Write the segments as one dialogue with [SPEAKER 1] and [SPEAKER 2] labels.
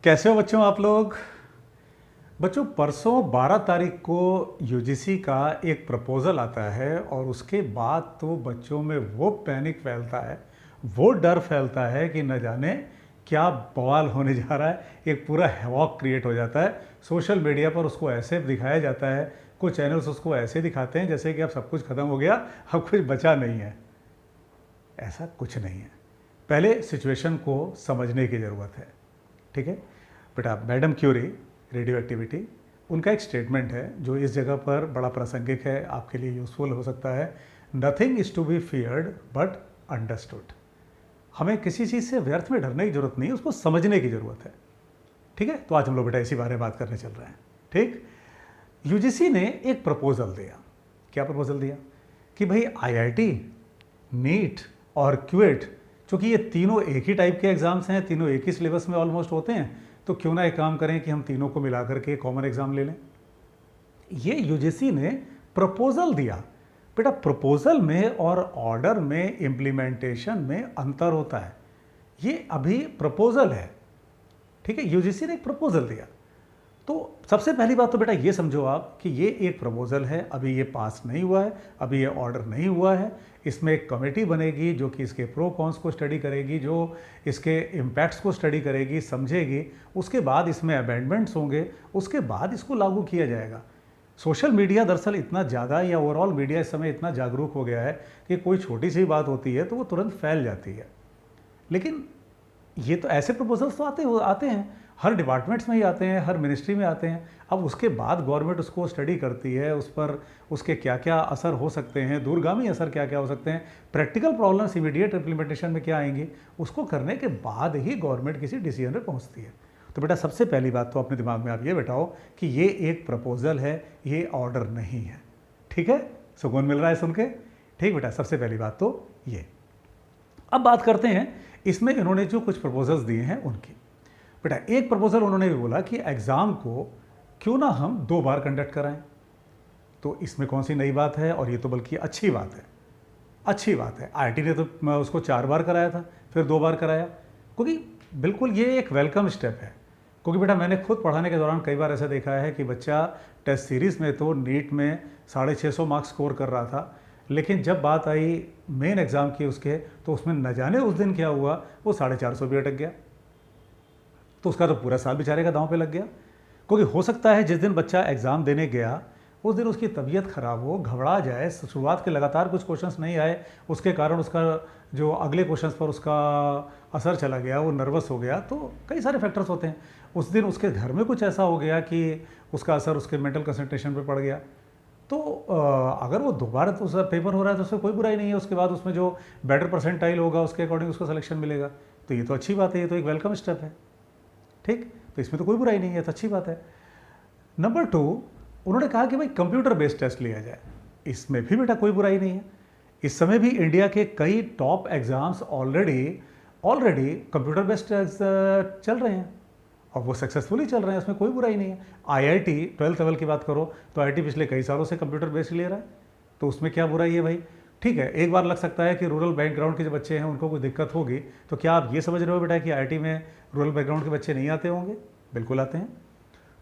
[SPEAKER 1] कैसे हो बच्चों आप लोग। बच्चों परसों 12 तारीख को यूजीसी का एक प्रपोज़ल आता है और उसके बाद तो बच्चों में वो पैनिक फैलता है, वो डर फैलता है कि न जाने क्या बवाल होने जा रहा है। एक पूरा हैवॉक क्रिएट हो जाता है। सोशल मीडिया पर उसको ऐसे दिखाया जाता है, कुछ चैनल्स उसको ऐसे दिखाते हैं जैसे कि अब सब कुछ ख़त्म हो गया, अब कुछ बचा नहीं है। ऐसा कुछ नहीं है। पहले सिचुएशन को समझने की ज़रूरत है। ठीक है बेटा, मैडम क्यूरी रेडियो एक्टिविटी, उनका एक स्टेटमेंट है जो इस जगह पर बड़ा प्रासंगिक है, आपके लिए यूज़फुल हो सकता है। Nothing is to be feared but understood. हमें किसी चीज़ से व्यर्थ में डरने की ज़रूरत नहीं है, उसको समझने की ज़रूरत है। ठीक है, तो आज हम लोग बेटा इसी बारे में बात करने चल रहे हैं। ठीक, यूजीसी ने एक प्रपोजल दिया। क्या प्रपोजल दिया कि भाई आईआईटी, नीट और क्यूएट, चूँकि ये तीनों एक ही टाइप के एग्ज़ाम्स हैं, तीनों एक ही सिलेबस में ऑलमोस्ट होते हैं, तो क्यों ना एक काम करें कि हम तीनों को मिला करके कॉमन एग्ज़ाम ले लें। ये यूजीसी ने प्रपोजल दिया। बेटा प्रपोजल में और ऑर्डर में, इम्प्लीमेंटेशन में अंतर होता है। ये अभी प्रपोजल है, ठीक है, यूजीसी ने एक प्रपोजल दिया। तो सबसे पहली बात तो बेटा ये समझो आप कि ये एक प्रपोजल है, अभी ये पास नहीं हुआ है, अभी ये ऑर्डर नहीं हुआ है। इसमें एक कमेटी बनेगी जो कि इसके प्रो कॉन्स को स्टडी करेगी, जो इसके इम्पैक्ट्स को स्टडी करेगी, समझेगी। उसके बाद इसमें अमेंडमेंट्स होंगे, उसके बाद इसको लागू किया जाएगा। सोशल मीडिया दरअसल इतना ज़्यादा, या ओवरऑल मीडिया इस समय इतना जागरूक हो गया है कि कोई छोटी सी बात होती है तो वो तुरंत फैल जाती है। लेकिन ये तो ऐसे प्रपोजल्स तो आते हैं, हर डिपार्टमेंट्स में ही आते हैं, हर मिनिस्ट्री में आते हैं। अब उसके बाद गवर्नमेंट उसको स्टडी करती है, उस पर उसके क्या क्या असर हो सकते हैं, दूरगामी असर क्या क्या हो सकते हैं, प्रैक्टिकल प्रॉब्लम्स इमीडिएट इम्प्लीमेंटेशन में क्या आएंगी, उसको करने के बाद ही गवर्नमेंट किसी डिसीजन पर पहुंचती है। तो बेटा सबसे पहली बात तो अपने दिमाग में आप ये बैठाओ कि ये एक प्रपोजल है, ये ऑर्डर नहीं है। ठीक है, सुकून मिल रहा है सुन के। ठीक बेटा, सबसे पहली बात तो ये। अब बात करते हैं इसमें इन्होंने जो कुछ प्रपोजल्स दिए हैं उनकी। बेटा एक प्रपोजल उन्होंने भी बोला कि एग्ज़ाम को क्यों ना हम 2 बार कंडक्ट कराएं। तो इसमें कौन सी नई बात है, और ये तो बल्कि अच्छी बात है। अच्छी बात है, आईआईटी ने तो उसको 4 बार कराया था, फिर 2 बार कराया, क्योंकि बिल्कुल ये एक वेलकम स्टेप है। क्योंकि बेटा मैंने खुद पढ़ाने के दौरान कई बार ऐसा देखा है कि बच्चा टेस्ट सीरीज़ में तो नीट में 650 मार्क्स स्कोर कर रहा था, लेकिन जब बात आई मेन एग्ज़ाम की उसके, तो उसमें न जाने उस दिन क्या हुआ, वो 450 भी अटक गया। तो उसका तो पूरा साल बेचारे का दांव पे लग गया। क्योंकि हो सकता है जिस दिन बच्चा एग्ज़ाम देने गया उस दिन उसकी तबीयत ख़राब हो, घबरा जाए, शुरुआत के लगातार कुछ क्वेश्चंस नहीं आए, उसके कारण उसका जो अगले क्वेश्चंस पर उसका असर चला गया, वो नर्वस हो गया। तो कई सारे फैक्टर्स होते हैं। उस दिन उसके घर में कुछ ऐसा हो गया कि उसका असर उसके मेंटल कंसंट्रेशन पर पड़ गया। तो अगर वो दोबारा तो उसका पेपर हो रहा है तो उसमें कोई बुराई नहीं है। उसके बाद उसमें जो बेटर परसेंटाइल होगा उसके अकॉर्डिंग उसको सिलेक्शन मिलेगा। तो ये तो अच्छी बात है, ये तो एक वेलकम स्टेप है। ठीक, तो इसमें तो कोई बुराई नहीं है, तो अच्छी बात है। नंबर 2, उन्होंने कहा कि भाई कंप्यूटर बेस्ड टेस्ट लिया जाए। इसमें भी बेटा कोई बुराई नहीं है। इस समय भी इंडिया के कई top exams already computer based चल रहे हैं और वो सक्सेसफुली चल रहे हैं, उसमें कोई बुराई नहीं है। आईआईटी 12th लेवल की बात करो तो आईआईटी पिछले कई सालों से कंप्यूटर बेस्ड ले रहा है, तो उसमें क्या बुराई है भाई। ठीक है, एक बार लग सकता है कि रूरल बैकग्राउंड के जो बच्चे हैं उनको कोई दिक्कत होगी, तो क्या आप ये समझ रहे हो बेटा कि आईआईटी में रूरल बैकग्राउंड के बच्चे नहीं आते होंगे? बिल्कुल आते हैं।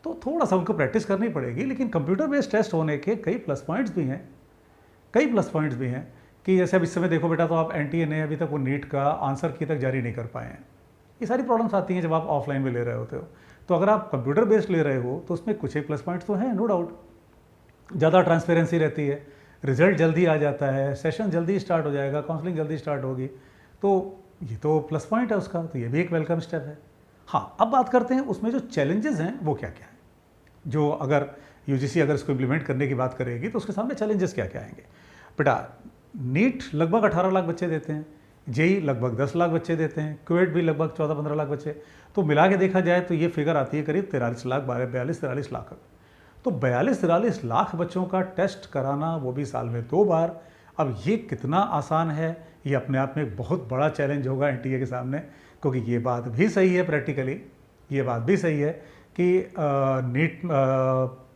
[SPEAKER 1] तो थोड़ा सा उनको प्रैक्टिस करनी पड़ेगी, लेकिन कंप्यूटर बेस्ड टेस्ट होने के कई प्लस पॉइंट्स भी हैं। कि जैसे अब इस समय देखो बेटा, तो आप एनटीए ने अभी तक वो नीट का आंसर की तक जारी नहीं कर पाए हैं। ये सारी प्रॉब्लम्स आती हैं जब आप ऑफलाइन में ले रहे होते हो। तो अगर आप कंप्यूटर बेस्ड ले रहे हो तो उसमें कुछ एक प्लस पॉइंट्स तो हैं, नो डाउट। ज़्यादा ट्रांसपेरेंसी रहती है, रिजल्ट जल्दी आ जाता है, सेशन जल्दी स्टार्ट हो जाएगा, काउंसलिंग जल्दी स्टार्ट होगी, तो ये तो प्लस पॉइंट है उसका, तो ये भी एक वेलकम स्टेप है। हाँ, अब बात करते हैं उसमें जो चैलेंजेस हैं वो क्या क्या हैं। जो अगर यूजीसी अगर इसको इम्प्लीमेंट करने की बात करेगी तो उसके सामने चैलेंजेस क्या क्या आएंगे। बेटा नीट लगभग 18 लाख बच्चे देते हैं, जेई लगभग 10 लाख बच्चे देते हैं, क्वेट भी लगभग 14-15 लाख बच्चे, तो मिला के देखा जाए तो ये फिगर आती है करीब 43 लाख, 42-43 लाख। तो 42-43 लाख बच्चों का टेस्ट कराना, वो भी साल में 2 बार। अब ये कितना आसान है, ये अपने आप में एक बहुत बड़ा चैलेंज होगा एनटीए के सामने। क्योंकि ये बात भी सही है, प्रैक्टिकली ये बात भी सही है कि नीट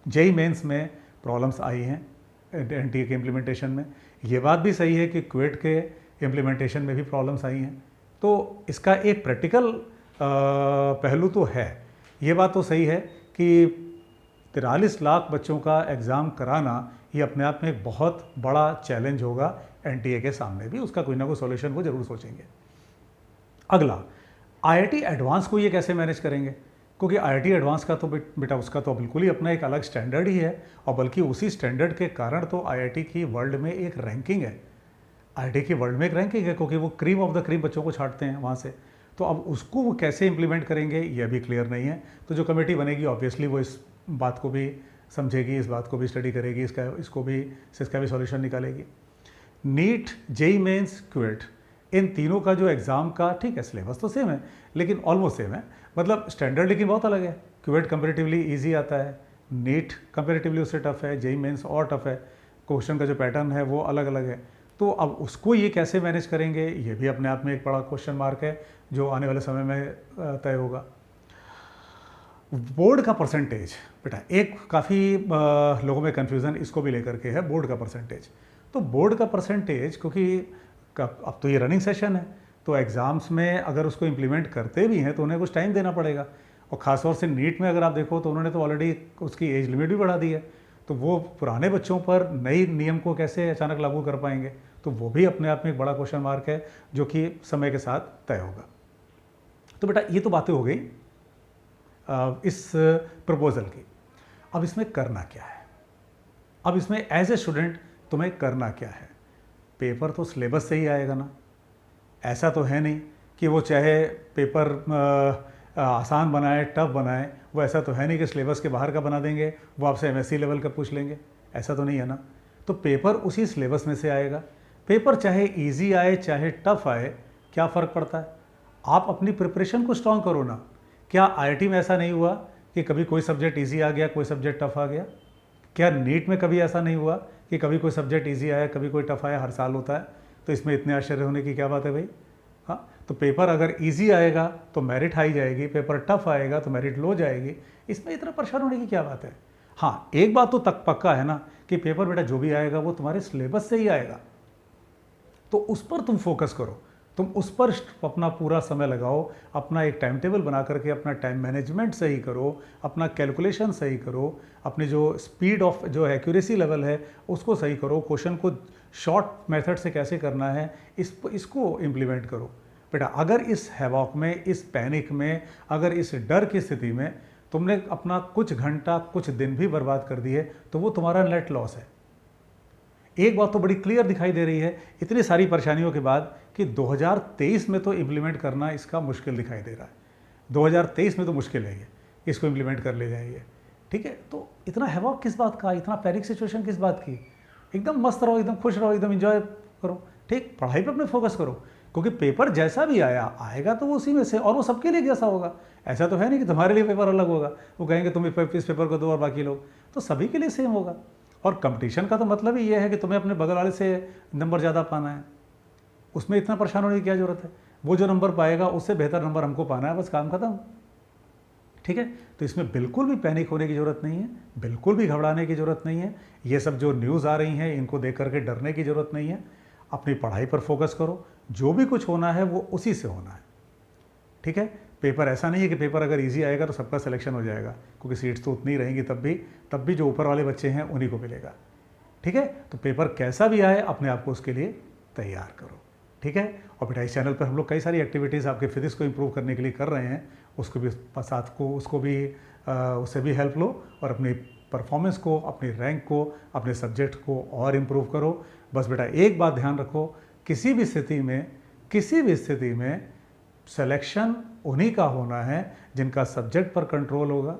[SPEAKER 1] जेई मेंस में प्रॉब्लम्स आई हैं एनटीए के इम्प्लीमेंटेशन में। ये बात भी सही है कि क्वेट के इम्प्लीमेंटेशन में भी प्रॉब्लम्स आई हैं। तो इसका एक प्रैक्टिकल पहलू तो है, ये बात तो सही है कि 43 लाख बच्चों का एग्ज़ाम कराना ये अपने आप में एक बहुत बड़ा चैलेंज होगा एनटीए के सामने भी, उसका कोई ना कोई सॉल्यूशन वो ज़रूर सोचेंगे। अगला, आईआईटी एडवांस को ये कैसे मैनेज करेंगे, क्योंकि आईआईटी एडवांस का तो बेटा उसका तो बिल्कुल ही अपना एक अलग स्टैंडर्ड ही है, और बल्कि उसी स्टैंडर्ड के कारण तो आईआईटी की वर्ल्ड में एक रैंकिंग है, आईआईटी की वर्ल्ड में एक रैंकिंग है, क्योंकि वो क्रीम ऑफ द क्रीम बच्चों को छांटते हैं वहाँ से। तो अब उसको वो कैसे इंप्लीमेंट करेंगे ये भी क्लियर नहीं है। तो जो कमेटी बनेगी ऑब्वियसली वो इस बात को भी समझेगी, इस बात को भी स्टडी करेगी, इसका भी सॉल्यूशन निकालेगी। नीट, जेई मेंस, क्वेट, इन तीनों का जो एग्ज़ाम का ठीक है सिलेबस तो सेम है, लेकिन ऑलमोस्ट सेम है, मतलब स्टैंडर्ड लेकिन बहुत अलग है। क्वेट कंपेरेटिवली ईजी आता है, नीट कंपेरेटिवली उससे टफ है, जेई मेंस और टफ है, क्वेश्चन का जो पैटर्न है वो अलग अलग है। तो अब उसको ये कैसे मैनेज करेंगे ये भी अपने आप में एक बड़ा क्वेश्चन मार्क है, जो आने वाले समय में तय होगा। बोर्ड का परसेंटेज, बेटा एक काफ़ी लोगों में कन्फ्यूज़न इसको भी लेकर के है, बोर्ड का परसेंटेज। तो बोर्ड का परसेंटेज, क्योंकि अब तो ये रनिंग सेशन है, तो एग्ज़ाम्स में अगर उसको इम्प्लीमेंट करते भी हैं तो उन्हें कुछ टाइम देना पड़ेगा, और ख़ासतौर से नीट में अगर आप देखो तो उन्होंने तो ऑलरेडी उसकी एज लिमिट भी बढ़ा दी है, तो वो पुराने बच्चों पर नई नियम को कैसे अचानक लागू कर पाएंगे, तो वो भी अपने आप में एक बड़ा क्वेश्चन मार्क है, जो कि समय के साथ तय होगा। तो बेटा ये तो बातें हो गई इस प्रपोज़ल की। अब इसमें करना क्या है, अब इसमें एज ए स्टूडेंट तुम्हें करना क्या है। पेपर तो सिलेबस से ही आएगा ना, ऐसा तो है नहीं कि वो चाहे पेपर आसान बनाए टफ बनाए, वो ऐसा तो है नहीं कि सिलेबस के बाहर का बना देंगे, वो आपसे एमएससी लेवल का पूछ लेंगे, ऐसा तो नहीं है ना। तो पेपर उसी सिलेबस में से आएगा। पेपर चाहे इजी आए चाहे टफ आए, क्या फ़र्क पड़ता है, आप अपनी प्रिपरेशन को स्ट्रॉन्ग करो ना। क्या आईआईटी में ऐसा नहीं हुआ कि कभी कोई सब्जेक्ट ईजी आ गया, कोई सब्जेक्ट टफ आ गया? क्या नीट में कभी ऐसा नहीं हुआ कि कभी कोई सब्जेक्ट ईजी आया, कभी कोई टफ आया? हर साल होता है, तो इसमें इतने आश्चर्य होने की क्या बात है भाई। हाँ, तो पेपर अगर इजी आएगा तो मेरिट हाई जाएगी, पेपर टफ आएगा तो मेरिट लो जाएगी, इसमें इतना परेशान होने की क्या बात है। हाँ, एक बात तो तक पक्का है ना कि पेपर बेटा जो भी आएगा वो तुम्हारे सिलेबस से ही आएगा, तो उस पर तुम फोकस करो, तुम उस पर अपना पूरा समय लगाओ, अपना एक टाइम टेबल बना करके अपना टाइम मैनेजमेंट सही करो, अपना कैलकुलेशन सही करो, अपनी जो स्पीड ऑफ जो एक्यूरेसी लेवल है उसको सही करो, क्वेश्चन को शॉर्ट मेथड से कैसे करना है इसको इम्प्लीमेंट करो। बेटा अगर इस हैवॉक में, इस पैनिक में, अगर इस डर की स्थिति में तुमने अपना कुछ घंटा कुछ दिन भी बर्बाद कर दिए तो वो तुम्हारा नेट लॉस है। एक बात तो बड़ी क्लियर दिखाई दे रही है इतनी सारी परेशानियों के बाद कि 2023 में तो इम्प्लीमेंट करना इसका मुश्किल दिखाई दे रहा है। 2023 में तो मुश्किल है ये, इसको इम्प्लीमेंट कर ले जाएंगे, ठीक है। तो इतना हैवॉक किस बात का, इतना पैनिक सिचुएशन किस बात की। एकदम मस्त रहो, एकदम खुश रहो, एकदम एंजॉय करो, ठीक, पढ़ाई पे अपने फोकस करो, क्योंकि पेपर जैसा भी आएगा तो वो उसी में से, और वो सबके लिए जैसा होगा। ऐसा तो है नहीं कि तुम्हारे लिए पेपर अलग होगा, वो कहेंगे तुम इस पेपर को दो और बाकी लोग, तो सभी के लिए सेम होगा। और कंपटीशन का तो मतलब ही ये है कि तुम्हें अपने बगल वाले से नंबर ज़्यादा पाना है, उसमें इतना परेशान होने की क्या ज़रूरत है। वो जो नंबर पाएगा उससे बेहतर नंबर हमको पाना है, बस काम खत्म, ठीक है। तो इसमें बिल्कुल भी पैनिक होने की ज़रूरत नहीं है, बिल्कुल भी घबराने की ज़रूरत नहीं है। ये सब जो न्यूज़ आ रही हैं इनको देख करके डरने की ज़रूरत नहीं है। अपनी पढ़ाई पर फोकस करो, जो भी कुछ होना है वो उसी से होना है, ठीक है। पेपर ऐसा नहीं है कि पेपर अगर इजी आएगा तो सबका सिलेक्शन हो जाएगा, क्योंकि सीट्स तो उतनी रहेंगी, तब भी जो ऊपर वाले बच्चे हैं उन्हीं को मिलेगा, ठीक है। तो पेपर कैसा भी आए अपने आप को उसके लिए तैयार करो, ठीक है। और बेटा इस चैनल पर हम लोग कई सारी एक्टिविटीज़ आपके फिजिक्स को इम्प्रूव करने के लिए कर रहे हैं, उसको भी साथ को उसको भी उससे भी हेल्प लो, और अपनी परफॉर्मेंस को, अपनी रैंक को, अपने सब्जेक्ट को और इम्प्रूव करो। बस बेटा एक बात ध्यान रखो, किसी भी स्थिति में सिलेक्शन उन्हीं का होना है जिनका सब्जेक्ट पर कंट्रोल होगा,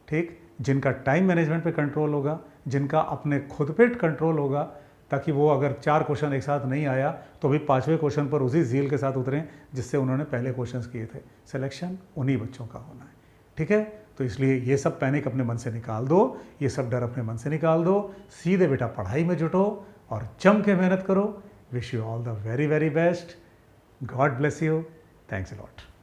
[SPEAKER 1] ठीक, जिनका टाइम मैनेजमेंट पे कंट्रोल होगा, जिनका अपने खुद पे कंट्रोल होगा, ताकि वो अगर 4 क्वेश्चन एक साथ नहीं आया तो भी 5वें क्वेश्चन पर उसी ज़ील के साथ उतरें जिससे उन्होंने पहले क्वेश्चंस किए थे। सिलेक्शन उन्हीं बच्चों का होना है, ठीक है। तो इसलिए ये सब पैनिक अपने मन से निकाल दो, ये सब डर अपने मन से निकाल दो, सीधे बेटा पढ़ाई में जुटो और जम के मेहनत करो। Wish you all the very very best. God bless you. Thanks a lot.